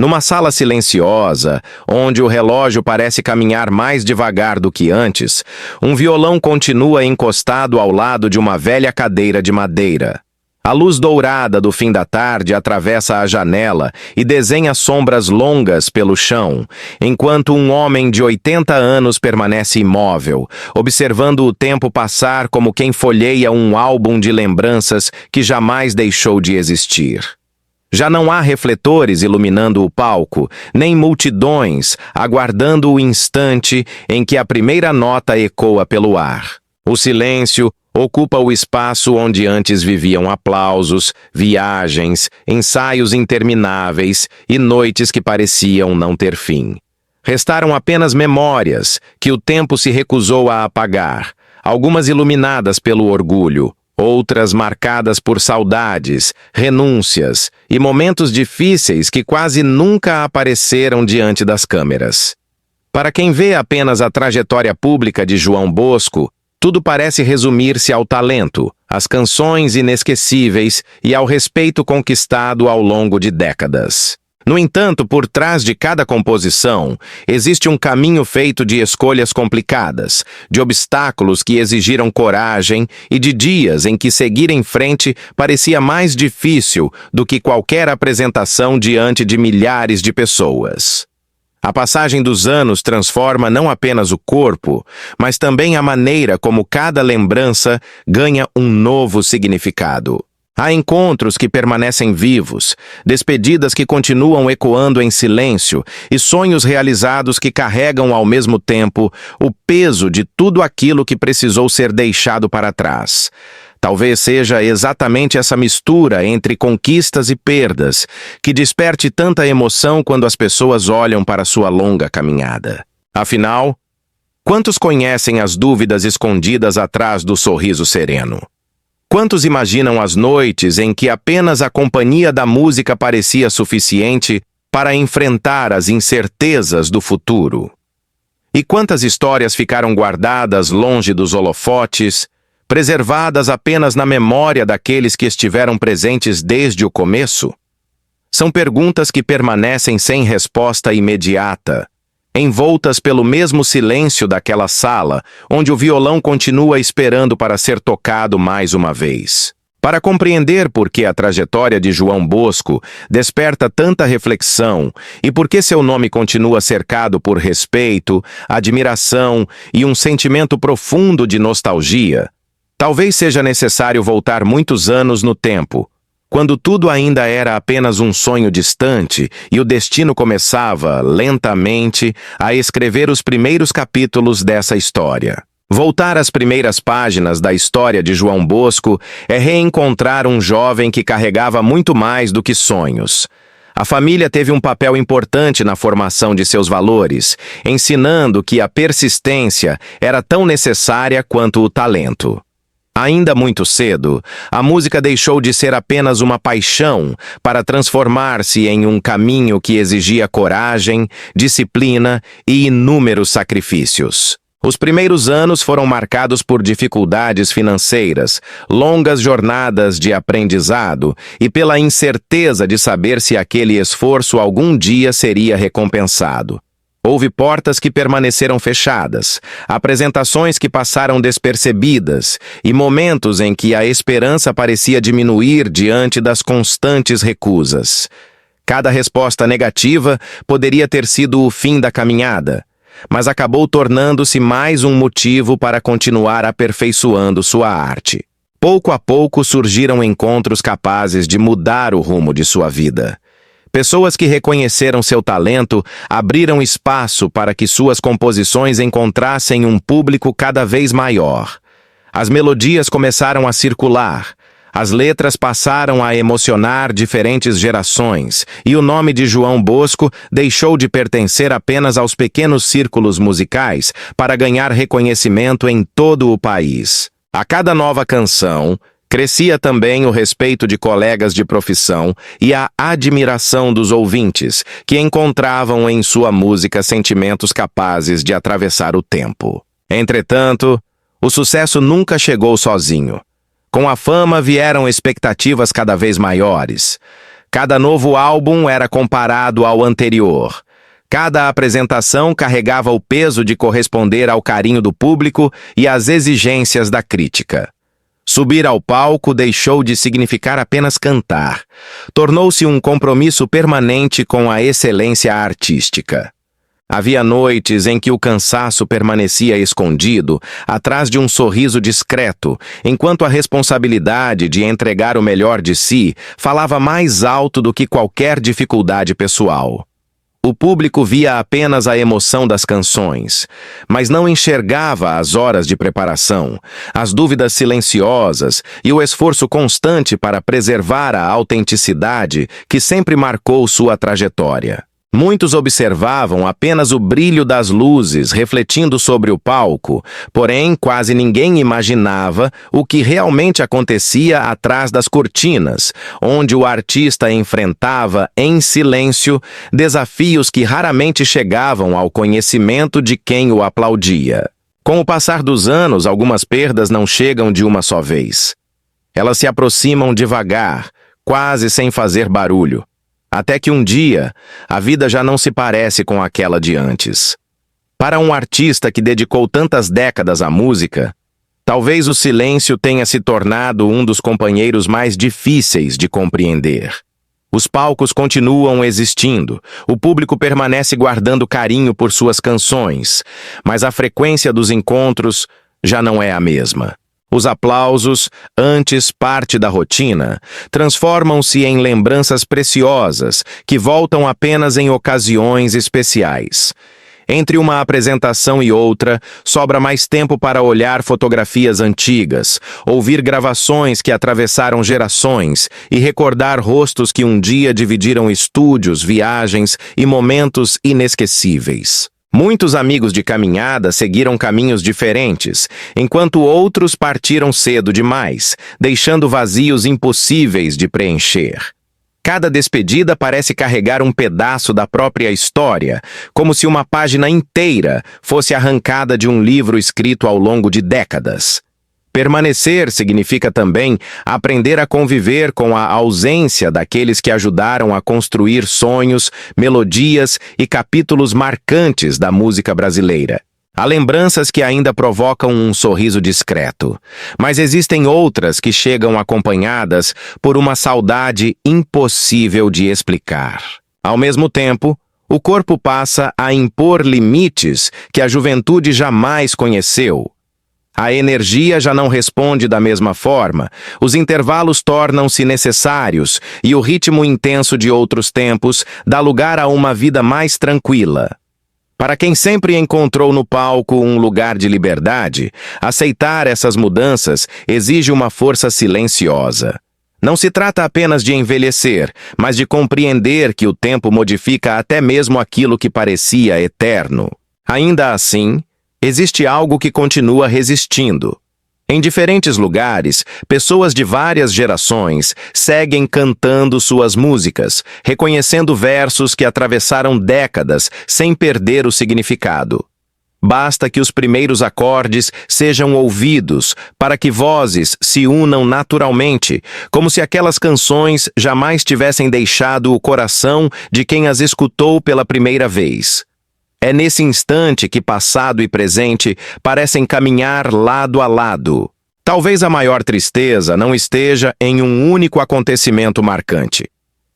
Numa sala silenciosa, onde o relógio parece caminhar mais devagar do que antes, um violão continua encostado ao lado de uma velha cadeira de madeira. A luz dourada do fim da tarde atravessa a janela e desenha sombras longas pelo chão, enquanto um homem de 80 anos permanece imóvel, observando o tempo passar como quem folheia um álbum de lembranças que jamais deixou de existir. Já não há refletores iluminando o palco, nem multidões aguardando o instante em que a primeira nota ecoa pelo ar. O silêncio ocupa o espaço onde antes viviam aplausos, viagens, ensaios intermináveis e noites que pareciam não ter fim. Restaram apenas memórias que o tempo se recusou a apagar, algumas iluminadas pelo orgulho, outras marcadas por saudades, renúncias e momentos difíceis que quase nunca apareceram diante das câmeras. Para quem vê apenas a trajetória pública de João Bosco, tudo parece resumir-se ao talento, às canções inesquecíveis e ao respeito conquistado ao longo de décadas. No entanto, por trás de cada composição, existe um caminho feito de escolhas complicadas, de obstáculos que exigiram coragem e de dias em que seguir em frente parecia mais difícil do que qualquer apresentação diante de milhares de pessoas. A passagem dos anos transforma não apenas o corpo, mas também a maneira como cada lembrança ganha um novo significado. Há encontros que permanecem vivos, despedidas que continuam ecoando em silêncio e sonhos realizados que carregam ao mesmo tempo o peso de tudo aquilo que precisou ser deixado para trás. Talvez seja exatamente essa mistura entre conquistas e perdas que desperte tanta emoção quando as pessoas olham para sua longa caminhada. Afinal, quantos conhecem as dúvidas escondidas atrás do sorriso sereno? Quantos imaginam as noites em que apenas a companhia da música parecia suficiente para enfrentar as incertezas do futuro? E quantas histórias ficaram guardadas longe dos holofotes, preservadas apenas na memória daqueles que estiveram presentes desde o começo? São perguntas que permanecem sem resposta imediata, envoltas pelo mesmo silêncio daquela sala, onde o violão continua esperando para ser tocado mais uma vez. Para compreender por que a trajetória de João Bosco desperta tanta reflexão e por que seu nome continua cercado por respeito, admiração e um sentimento profundo de nostalgia, talvez seja necessário voltar muitos anos no tempo, quando tudo ainda era apenas um sonho distante e o destino começava, lentamente, a escrever os primeiros capítulos dessa história. Voltar às primeiras páginas da história de João Bosco é reencontrar um jovem que carregava muito mais do que sonhos. A família teve um papel importante na formação de seus valores, ensinando que a persistência era tão necessária quanto o talento. Ainda muito cedo, a música deixou de ser apenas uma paixão para transformar-se em um caminho que exigia coragem, disciplina e inúmeros sacrifícios. Os primeiros anos foram marcados por dificuldades financeiras, longas jornadas de aprendizado e pela incerteza de saber se aquele esforço algum dia seria recompensado. Houve portas que permaneceram fechadas, apresentações que passaram despercebidas e momentos em que a esperança parecia diminuir diante das constantes recusas. Cada resposta negativa poderia ter sido o fim da caminhada, mas acabou tornando-se mais um motivo para continuar aperfeiçoando sua arte. Pouco a pouco surgiram encontros capazes de mudar o rumo de sua vida. Pessoas que reconheceram seu talento abriram espaço para que suas composições encontrassem um público cada vez maior. As melodias começaram a circular, as letras passaram a emocionar diferentes gerações, e o nome de João Bosco deixou de pertencer apenas aos pequenos círculos musicais para ganhar reconhecimento em todo o país. A cada nova canção, crescia também o respeito de colegas de profissão e a admiração dos ouvintes, que encontravam em sua música sentimentos capazes de atravessar o tempo. Entretanto, o sucesso nunca chegou sozinho. Com a fama vieram expectativas cada vez maiores. Cada novo álbum era comparado ao anterior. Cada apresentação carregava o peso de corresponder ao carinho do público e às exigências da crítica. Subir ao palco deixou de significar apenas cantar. Tornou-se um compromisso permanente com a excelência artística. Havia noites em que o cansaço permanecia escondido, atrás de um sorriso discreto, enquanto a responsabilidade de entregar o melhor de si falava mais alto do que qualquer dificuldade pessoal. O público via apenas a emoção das canções, mas não enxergava as horas de preparação, as dúvidas silenciosas e o esforço constante para preservar a autenticidade que sempre marcou sua trajetória. Muitos observavam apenas o brilho das luzes refletindo sobre o palco, porém quase ninguém imaginava o que realmente acontecia atrás das cortinas, onde o artista enfrentava, em silêncio, desafios que raramente chegavam ao conhecimento de quem o aplaudia. Com o passar dos anos, algumas perdas não chegam de uma só vez. Elas se aproximam devagar, quase sem fazer barulho. Até que um dia, a vida já não se parece com aquela de antes. Para um artista que dedicou tantas décadas à música, talvez o silêncio tenha se tornado um dos companheiros mais difíceis de compreender. Os palcos continuam existindo, o público permanece guardando carinho por suas canções, mas a frequência dos encontros já não é a mesma. Os aplausos, antes parte da rotina, transformam-se em lembranças preciosas que voltam apenas em ocasiões especiais. Entre uma apresentação e outra, sobra mais tempo para olhar fotografias antigas, ouvir gravações que atravessaram gerações e recordar rostos que um dia dividiram estúdios, viagens e momentos inesquecíveis. Muitos amigos de caminhada seguiram caminhos diferentes, enquanto outros partiram cedo demais, deixando vazios impossíveis de preencher. Cada despedida parece carregar um pedaço da própria história, como se uma página inteira fosse arrancada de um livro escrito ao longo de décadas. Permanecer significa também aprender a conviver com a ausência daqueles que ajudaram a construir sonhos, melodias e capítulos marcantes da música brasileira. Há lembranças que ainda provocam um sorriso discreto, mas existem outras que chegam acompanhadas por uma saudade impossível de explicar. Ao mesmo tempo, o corpo passa a impor limites que a juventude jamais conheceu. A energia já não responde da mesma forma, os intervalos tornam-se necessários e o ritmo intenso de outros tempos dá lugar a uma vida mais tranquila. Para quem sempre encontrou no palco um lugar de liberdade, aceitar essas mudanças exige uma força silenciosa. Não se trata apenas de envelhecer, mas de compreender que o tempo modifica até mesmo aquilo que parecia eterno. Ainda assim, existe algo que continua resistindo. Em diferentes lugares, pessoas de várias gerações seguem cantando suas músicas, reconhecendo versos que atravessaram décadas sem perder o significado. Basta que os primeiros acordes sejam ouvidos para que vozes se unam naturalmente, como se aquelas canções jamais tivessem deixado o coração de quem as escutou pela primeira vez. É nesse instante que passado e presente parecem caminhar lado a lado. Talvez a maior tristeza não esteja em um único acontecimento marcante.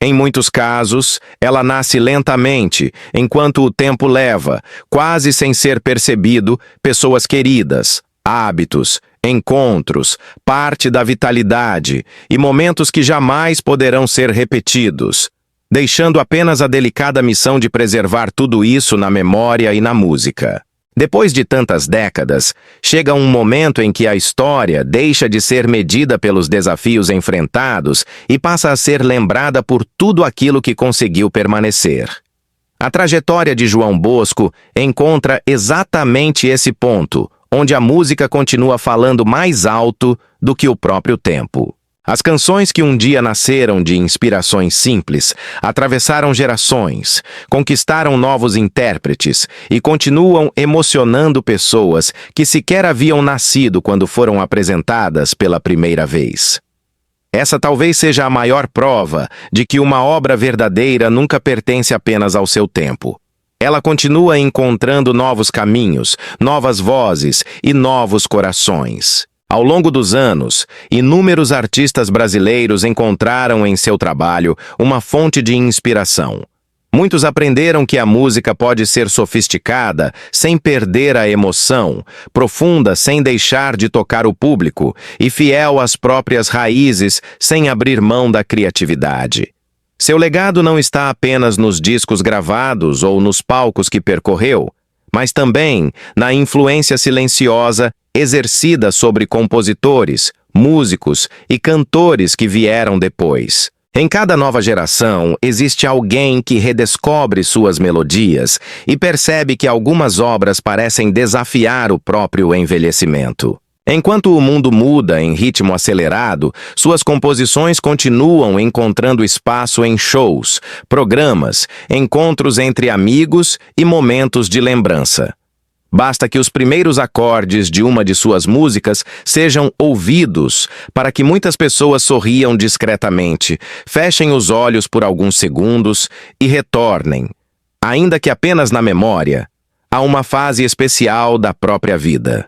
Em muitos casos, ela nasce lentamente, enquanto o tempo leva, quase sem ser percebido, pessoas queridas, hábitos, encontros, parte da vitalidade e momentos que jamais poderão ser repetidos, deixando apenas a delicada missão de preservar tudo isso na memória e na música. Depois de tantas décadas, chega um momento em que a história deixa de ser medida pelos desafios enfrentados e passa a ser lembrada por tudo aquilo que conseguiu permanecer. A trajetória de João Bosco encontra exatamente esse ponto, onde a música continua falando mais alto do que o próprio tempo. As canções que um dia nasceram de inspirações simples, atravessaram gerações, conquistaram novos intérpretes e continuam emocionando pessoas que sequer haviam nascido quando foram apresentadas pela primeira vez. Essa talvez seja a maior prova de que uma obra verdadeira nunca pertence apenas ao seu tempo. Ela continua encontrando novos caminhos, novas vozes e novos corações. Ao longo dos anos, inúmeros artistas brasileiros encontraram em seu trabalho uma fonte de inspiração. Muitos aprenderam que a música pode ser sofisticada sem perder a emoção, profunda sem deixar de tocar o público e fiel às próprias raízes sem abrir mão da criatividade. Seu legado não está apenas nos discos gravados ou nos palcos que percorreu, mas também na influência silenciosa exercida sobre compositores, músicos e cantores que vieram depois. Em cada nova geração, existe alguém que redescobre suas melodias e percebe que algumas obras parecem desafiar o próprio envelhecimento. Enquanto o mundo muda em ritmo acelerado, suas composições continuam encontrando espaço em shows, programas, encontros entre amigos e momentos de lembrança. Basta que os primeiros acordes de uma de suas músicas sejam ouvidos para que muitas pessoas sorriam discretamente, fechem os olhos por alguns segundos e retornem, ainda que apenas na memória, a uma fase especial da própria vida.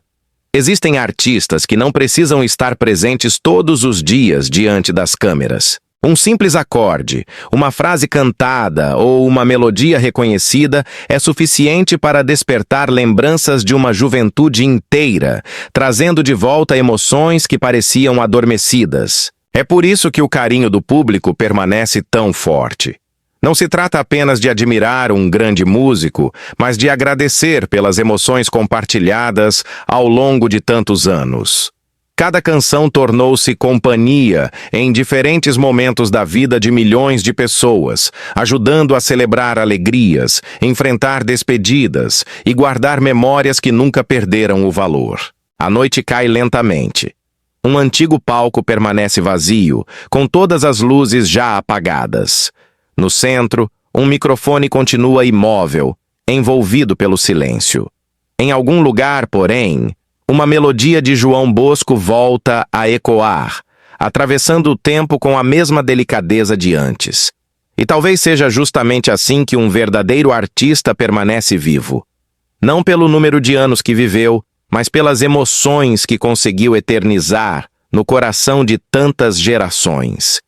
Existem artistas que não precisam estar presentes todos os dias diante das câmeras. Um simples acorde, uma frase cantada ou uma melodia reconhecida é suficiente para despertar lembranças de uma juventude inteira, trazendo de volta emoções que pareciam adormecidas. É por isso que o carinho do público permanece tão forte. Não se trata apenas de admirar um grande músico, mas de agradecer pelas emoções compartilhadas ao longo de tantos anos. Cada canção tornou-se companhia em diferentes momentos da vida de milhões de pessoas, ajudando a celebrar alegrias, enfrentar despedidas e guardar memórias que nunca perderam o valor. A noite cai lentamente. Um antigo palco permanece vazio, com todas as luzes já apagadas. No centro, um microfone continua imóvel, envolvido pelo silêncio. Em algum lugar, porém, uma melodia de João Bosco volta a ecoar, atravessando o tempo com a mesma delicadeza de antes. E talvez seja justamente assim que um verdadeiro artista permanece vivo. Não pelo número de anos que viveu, mas pelas emoções que conseguiu eternizar no coração de tantas gerações.